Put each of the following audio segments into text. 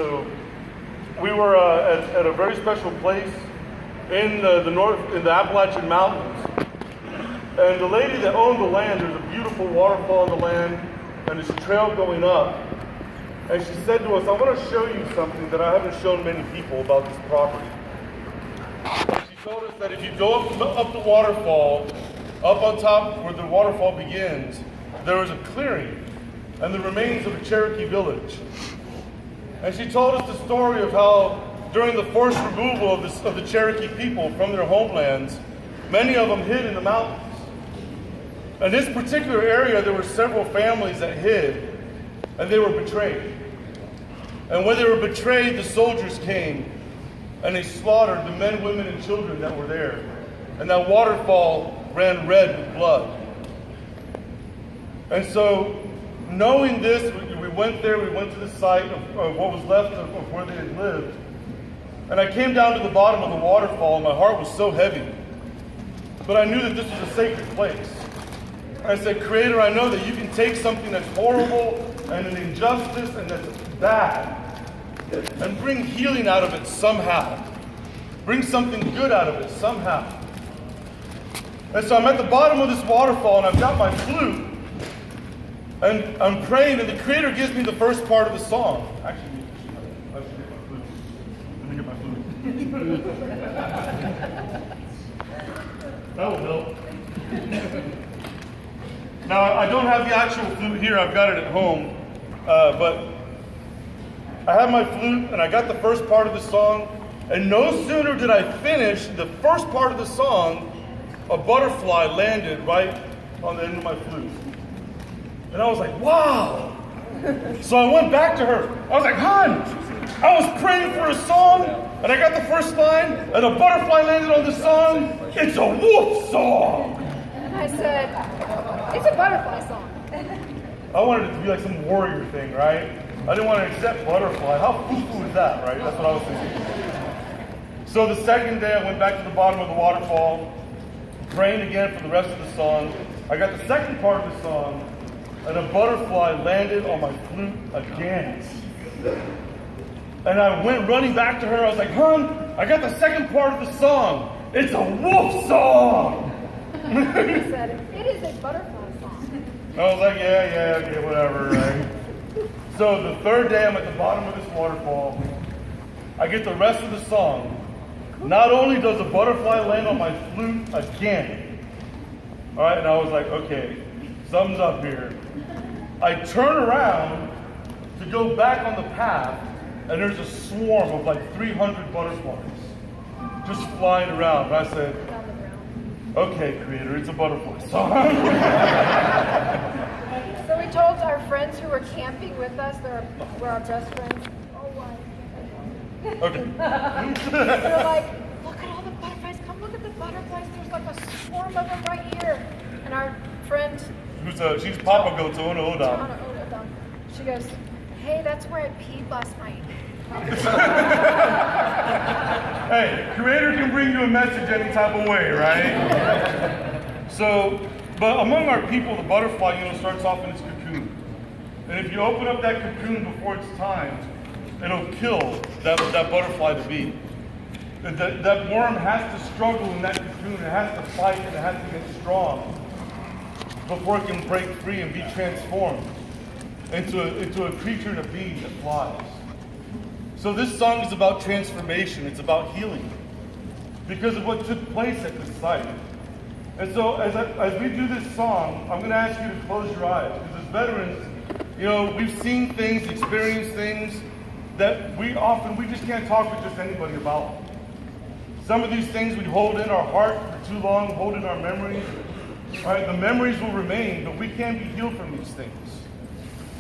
So we were at a very special place in the north, in the Appalachian Mountains. And the lady that owned the land, there's a beautiful waterfall on the land, and there's a trail going up. And she said to us, I want to show you something that I haven't shown many people about this property. She told us that if you go up the waterfall, up on top where the waterfall begins, there is a clearing and the remains of a Cherokee village. And she told us the story of how during the forced removal of the Cherokee people from their homelands, many of them hid in the mountains. In this particular area, there were several families that hid, and they were betrayed. And when they were betrayed, the soldiers came, and they slaughtered the men, women, and children that were there. And that waterfall ran red with blood. And so, knowing this, we went there, we went to the site of what was left of where they had lived. And I came down to the bottom of the waterfall, and my heart was so heavy. But I knew that this was a sacred place. I said, Creator, I know that you can take something that's horrible and an injustice and that's bad and bring healing out of it somehow. Bring something good out of it somehow. And so I'm at the bottom of this waterfall, and I've got my flute. And I'm praying, and the Creator gives me the first part of the song. Actually, I should get my flute. Let me get my flute. That will help. Now, I don't have the actual flute here. I've got it at home. But I have my flute, and I got the first part of the song. And no sooner did I finish the first part of the song, a butterfly landed right on the end of my flute. And I was like, wow. So I went back to her. I was like, hon, I was praying for a song, and I got the first line, and a butterfly landed on the song. It's a wolf song. And I said, it's a butterfly song. I wanted it to be like some warrior thing, right? I didn't want to accept butterfly. How foo-foo is that, right? That's what I was thinking. So the second day, I went back to the bottom of the waterfall, praying again for the rest of the song. I got the second part of the song, and a butterfly landed on my flute again. And I went running back to her. I was like, hon, I got the second part of the song. It's a wolf song. He said, it is a butterfly song. I was like, yeah, okay, whatever, right? So the third day, I'm at the bottom of this waterfall. I get the rest of the song. Not only does a butterfly land on my flute again, all right, and I was like, okay, something's up here. I turn around to go back on the path, and there's a swarm of like 300 butterflies just flying around. And I said, okay, Creator, it's a butterfly song. So we told our friends who were camping with us, were our best friends. Oh, why? Okay. They're like, look at all the butterflies. Come look at the butterflies. There's like a swarm of them right here. And our friend, she's Papa Goat, Odom. She goes, hey, that's where I peed last night. Hey, Creator can bring you a message any type of way, right? So, but among our people, the butterfly, starts off in its cocoon. And if you open up that cocoon before it's time, it'll kill that butterfly to be. That worm has to struggle in that cocoon. It has to fight, and it has to get strong before it can break free and be transformed into a creature and a being that flies. So this song is about transformation. It's about healing because of what took place at this site. And so as we do this song, I'm going to ask you to close your eyes, because as veterans, we've seen things, experienced things that we just can't talk with just anybody about. Some of these things we hold in our heart for too long, hold in our memories. All right, the memories will remain, but we can't be healed from these things.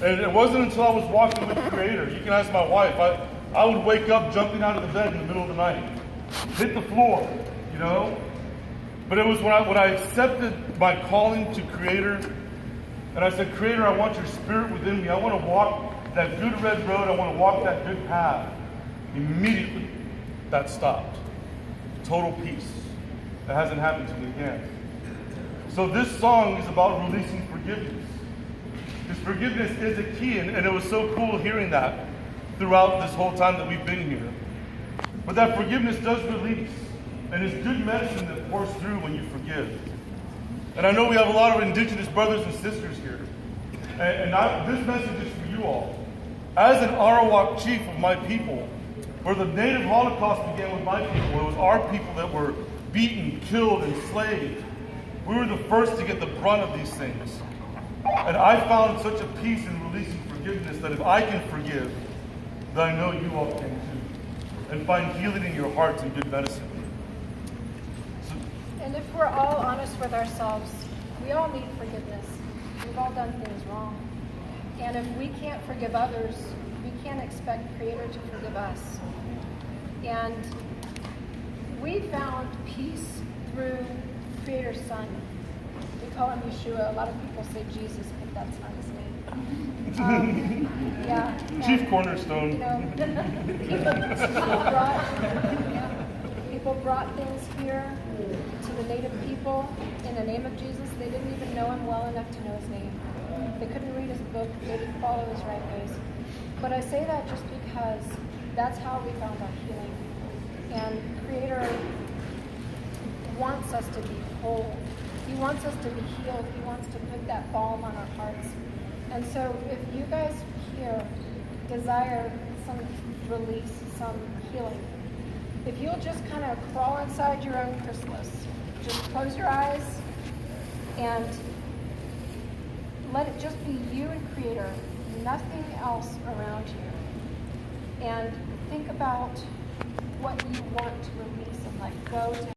And it wasn't until I was walking with the Creator. You can ask my wife. I would wake up jumping out of the bed in the middle of the night, hit the floor, But it was when I accepted my calling to Creator, and I said, Creator, I want your spirit within me. I want to walk that good red road. I want to walk that good path. Immediately, that stopped. Total peace. That hasn't happened to me again. So this song is about releasing forgiveness. Because forgiveness is a key, and it was so cool hearing that throughout this whole time that we've been here. But that forgiveness does release, and it's good medicine that pours through when you forgive. And I know we have a lot of indigenous brothers and sisters here, this message is for you all. As an Arawak chief of my people, where the Native Holocaust began with my people, it was our people that were beaten, killed, enslaved. We were the first to get the brunt of these things. And I found such a peace in releasing forgiveness that if I can forgive, then I know you all can too. And find healing in your hearts and good medicine. And if we're all honest with ourselves, we all need forgiveness. We've all done things wrong. And if we can't forgive others, we can't expect Creator to forgive us. And we found peace through Creator's Son. We call him Yeshua. A lot of people say Jesus, but that's not his name. Chief Cornerstone. You know, people brought things here to the native people in the name of Jesus. They didn't even know him well enough to know his name. They couldn't read his book. They didn't follow his right ways. But I say that just because that's how we found our healing. And Creator wants us to be whole. He wants us to be healed. He wants to put that balm on our hearts. And so if you guys here desire some release, some healing, if you'll just kind of crawl inside your own chrysalis, just close your eyes and let it just be you and Creator, nothing else around you. And think about what you want to release and let go to